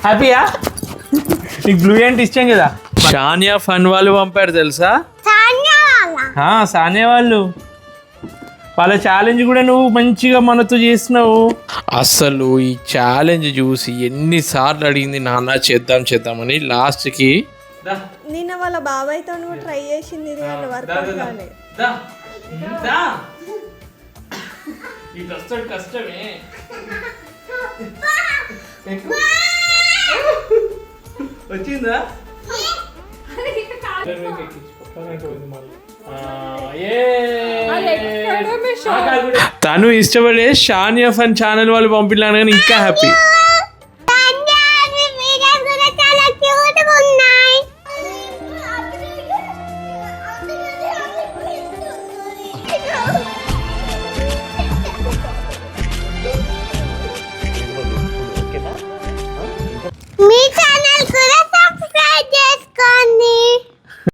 హ్యాపీయా? నీకు బ్లూ అంటే ఇష్టం కదా. షానియా ఫన్ వాళ్ళు పంపారు తెలుసా? సానియా వాళ్ళు. వాళ్ళ ఛాలెంజ్ కూడా నువ్వు మంచిగా మనతో చేసినావు. అసలు ఈ ఛాలెంజ్ చూసి ఎన్నిసార్లు అడిగింది నాన్న చేద్దాం చేద్దామని. లాస్ట్కి నిన్న వాళ్ళ బాబాయ్తో ట్రై చేసింది కష్టమే. వచ్చిందా? తను ఇష్టపడే షానియా ఫన్ ఛానల్ వాళ్ళు పంపిల్లాను కానీ ఇంకా హ్యాపీ. మీ ఛానల్ కూడా